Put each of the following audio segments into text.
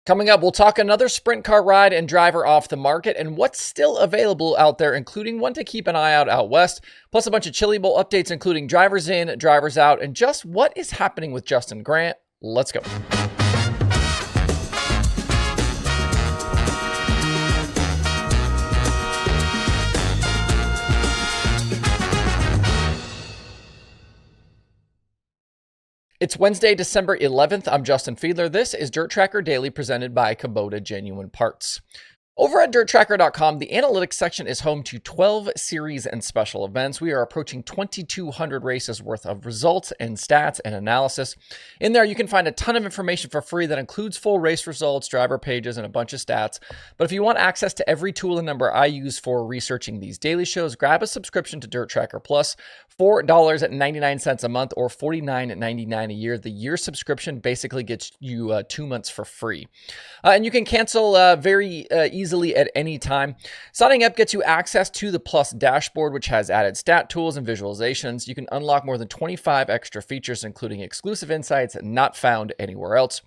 Coming up, we'll talk another sprint car ride and driver off the market and what's still available out there, including one to keep an eye out west, plus a bunch of Chili Bowl updates, including drivers in, drivers out, and just what is happening with Justin Grant. Let's go. It's Wednesday, December 11th. I'm Justin Fiedler. This is DIRTRACKR Daily presented by Kubota Genuine Parts. Over at DIRTRACKR.com, the analytics section is home to 12 series and special events. We are approaching 2,200 races worth of results and stats and analysis. In there, you can find a ton of information for free that includes full race results, driver pages, and a bunch of stats. But if you want access to every tool and number I use for researching these daily shows, grab a subscription to DIRTRACKR Plus, $4.99 a month or $49.99 a year. The year subscription basically gets you 2 months for free. And you can cancel very easily at any time. Signing up gets you access to the Plus dashboard, which has added stat tools and visualizations. You can unlock more than 25 extra features, including exclusive insights not found anywhere else.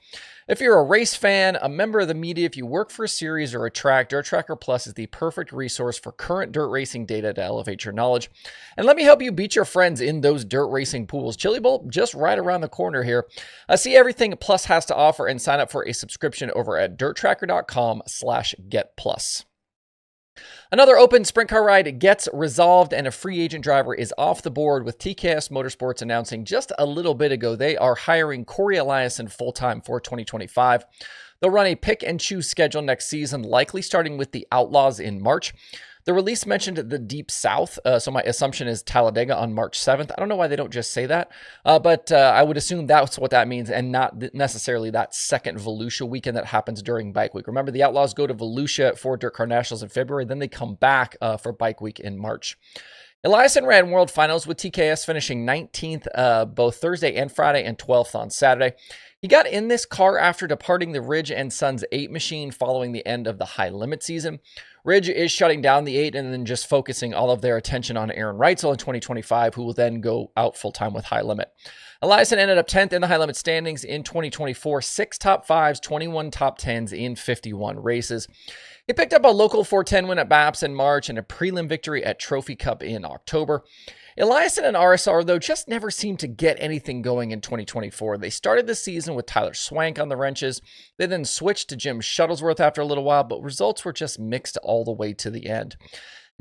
If you're a race fan, a member of the media, if you work for a series or a track, DIRTRACKR Plus is the perfect resource for current dirt racing data to elevate your knowledge. And let me help you beat your friends in those dirt racing pools. Chili Bowl just right around the corner here. See everything Plus has to offer and sign up for a subscription over at DIRTRACKR.com/GetPlus. Another open sprint car ride gets resolved and a free agent driver is off the board, with TKS Motorsports announcing just a little bit ago they are hiring Cory Eliason full-time for 2025. They'll run a pick and choose schedule next season, likely starting with the Outlaws in March. The release mentioned the Deep South, so my assumption is Talladega on March 7th. I don't know why they don't just say that, but I would assume that's what that means and not necessarily that second Volusia weekend that happens during Bike Week. Remember, the Outlaws go to Volusia for Dirt Car Nationals in February, then they come back for Bike Week in March. Eliason ran World Finals with TKS, finishing 19th both Thursday and Friday and 12th on Saturday. He got in this car after departing the Ridge & Sons 8 machine following the end of the high limit season. Ridge is shutting down the 8 and then just focusing all of their attention on Aaron Reitzel in 2025, who will then go out full-time with high limit. Eliason ended up 10th in the high limit standings in 2024, 6 top 5s, 21 top 10s in 51 races. He picked up a local 410 win at BAPS in March and a prelim victory at Trophy Cup in October. Eliason and RSR, though, just never seemed to get anything going in 2024. They started the season with Tyler Swank on the wrenches. They then switched to Jim Shuttlesworth after a little while, but results were just mixed all the way to the end.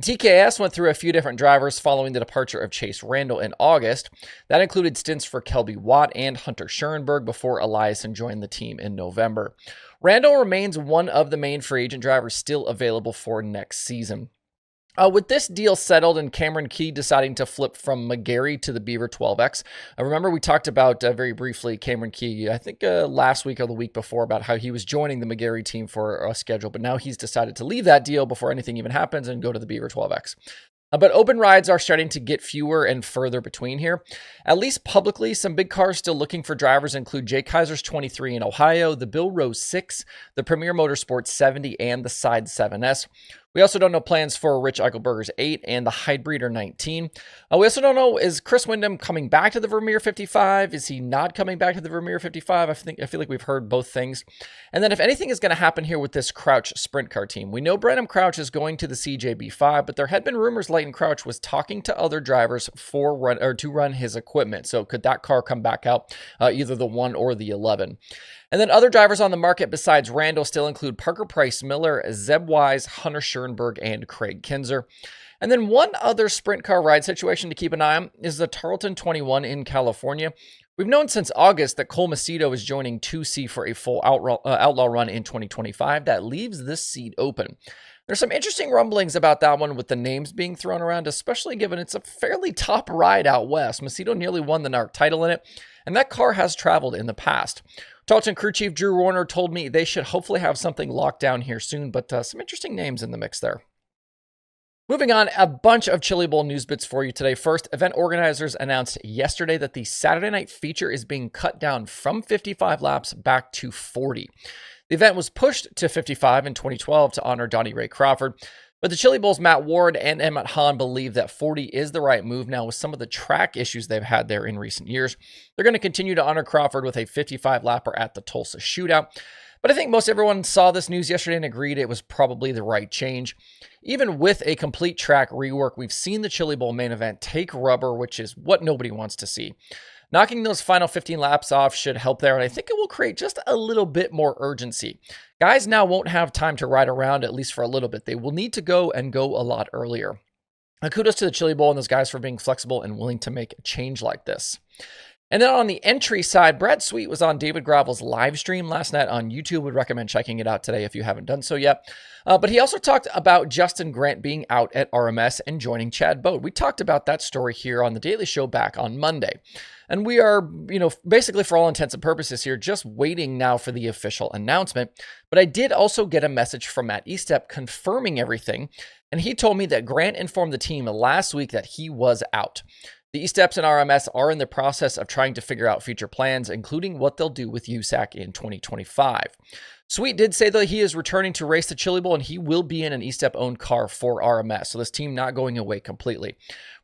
TKS went through a few different drivers following the departure of Chase Randall in August. That included stints for Kelby Watt and Hunter Schurenberg before Eliason joined the team in November. Randall remains one of the main free agent drivers still available for next season. With this deal settled and Cameron Key deciding to flip from McGarry to the Beaver 12X, remember we talked about very briefly Cameron Key, I think last week or the week before, about how he was joining the McGarry team for a schedule, but now he's decided to leave that deal before anything even happens and go to the Beaver 12X. But open rides are starting to get fewer and further between here. At least publicly, some big cars still looking for drivers include Jay Kaiser's 23 in Ohio, the Bill Rose 6, the Premier Motorsports 70, and the Side 7S. We also don't know plans for Rich Eichelberger's 8 and the Hydebreeder 19. We also don't know, is Chris Windom coming back to the Vermeer 55? Is he not coming back to the Vermeer 55? I feel like we've heard both things. And then if anything is going to happen here with this Crouch sprint car team, we know Brenham Crouch is going to the CJB5, but there had been rumors Leighton Crouch was talking to other drivers to run his equipment. So could that car come back out, either the 1 or the 11? And then other drivers on the market besides Randall still include Parker Price Miller, Zeb Wise, Hunter Schurenberg, and Craig Kinzer. And then one other sprint car ride situation to keep an eye on is the Tarlton 21 in California. We've known since August that Cole Macedo is joining 2C for a full outlaw run in 2025. That leaves this seat open. There's some interesting rumblings about that one with the names being thrown around, especially given it's a fairly top ride out west. Macedo nearly won the NARC title in it, and that car has traveled in the past. Tarlton crew chief Drew Warner told me they should hopefully have something locked down here soon, but some interesting names in the mix there. Moving on, a bunch of Chili Bowl news bits for you today. First, event organizers announced yesterday that the Saturday night feature is being cut down from 55 laps back to 40. The event was pushed to 55 in 2012 to honor Donnie Ray Crawford, but the Chili Bowl's Matt Ward and Emmett Hahn believe that 40 is the right move now with some of the track issues they've had there in recent years. They're going to continue to honor Crawford with a 55 lapper at the Tulsa Shootout. But I think most everyone saw this news yesterday and agreed it was probably the right change. Even with a complete track rework, we've seen the Chili Bowl main event take rubber, which is what nobody wants to see. Knocking those final 15 laps off should help there, and I think it will create just a little bit more urgency. Guys now won't have time to ride around, at least for a little bit. They will need to go a lot earlier. Kudos to the Chili Bowl and those guys for being flexible and willing to make a change like this. And then on the entry side, Brad Sweet was on David Gravel's live stream last night on YouTube. Would recommend checking it out today if you haven't done so yet. But he also talked about Justin Grant being out at RMS and joining Chad Bode. We talked about that story here on the Daily Show back on Monday. And we are, basically for all intents and purposes here, just waiting now for the official announcement. But I did also get a message from Matt Estep confirming everything. And he told me that Grant informed the team last week that he was out. The Esteps and RMS are in the process of trying to figure out future plans, including what they'll do with USAC in 2025. Sweet did say that he is returning to race the Chili Bowl, and he will be in an Estep-owned car for RMS, so this team not going away completely.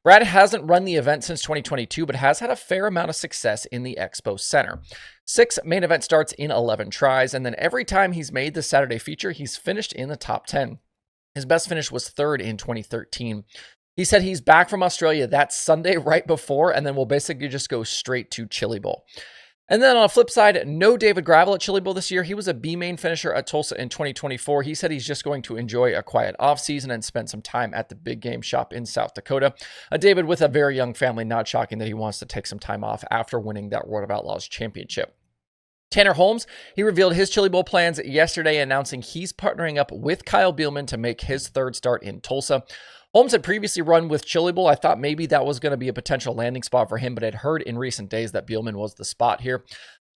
Brad hasn't run the event since 2022, but has had a fair amount of success in the Expo Center. 6 main event starts in 11 tries, and then every time he's made the Saturday feature, he's finished in the top 10. His best finish was 3rd in 2013. He said he's back from Australia that Sunday right before, and then we'll basically just go straight to Chili Bowl. And then on the flip side, no David Gravel at Chili Bowl this year. He was a B-main finisher at Tulsa in 2024. He said he's just going to enjoy a quiet offseason and spend some time at the big game shop in South Dakota. David with a very young family, not shocking that he wants to take some time off after winning that World of Outlaws championship. Tanner Holmes, he revealed his Chili Bowl plans yesterday, announcing he's partnering up with Kyle Bielman to make his 3rd start in Tulsa. Holmes had previously run with Chili Bowl. I thought maybe that was going to be a potential landing spot for him, but I'd heard in recent days that Bielman was the spot here.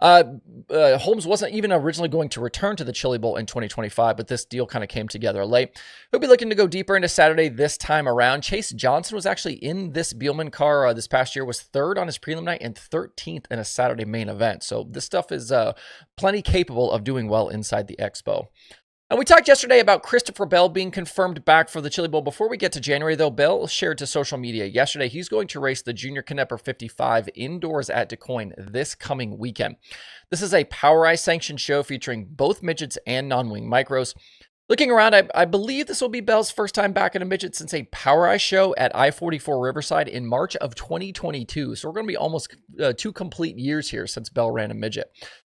Holmes wasn't even originally going to return to the Chili Bowl in 2025, but this deal kind of came together late. He'll be looking to go deeper into Saturday this time around. Chase Johnson was actually in this Bielman car this past year, was 3rd on his prelim night and 13th in a Saturday main event. So this stuff is plenty capable of doing well inside the Expo. And we talked yesterday about Christopher Bell being confirmed back for the Chili Bowl. Before we get to January, though, Bell shared to social media yesterday he's going to race the Junior Knepper 55 indoors at DuQuoin this coming weekend. This is a POWRi sanctioned show featuring both midgets and non-wing micros. Looking around, I believe this will be Bell's first time back in a midget since a POWRi show at I-44 Riverside in March of 2022. So we're going to be almost 2 complete years here since Bell ran a midget.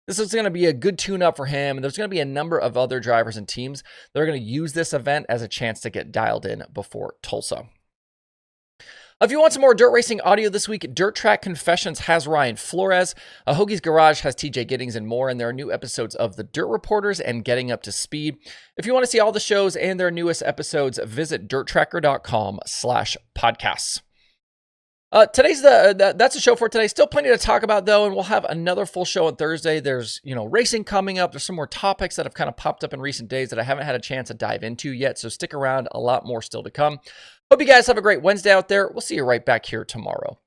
This is going to be a good tune-up for him, and there's going to be a number of other drivers and teams that are going to use this event as a chance to get dialed in before Tulsa. If you want some more dirt racing audio this week, Dirt Track Confessions has Ryan Flores, Hoagie's Garage has TJ Giddings and more, and there are new episodes of The Dirt Reporters and Getting Up to Speed. If you want to see all the shows and their newest episodes, visit dirttracker.com/podcasts. That's a show for today. Still plenty to talk about though, and we'll have another full show on Thursday. There's, racing coming up. There's some more topics that have kind of popped up in recent days that I haven't had a chance to dive into yet. So stick around, a lot more still to come. Hope you guys have a great Wednesday out there. We'll see you right back here tomorrow.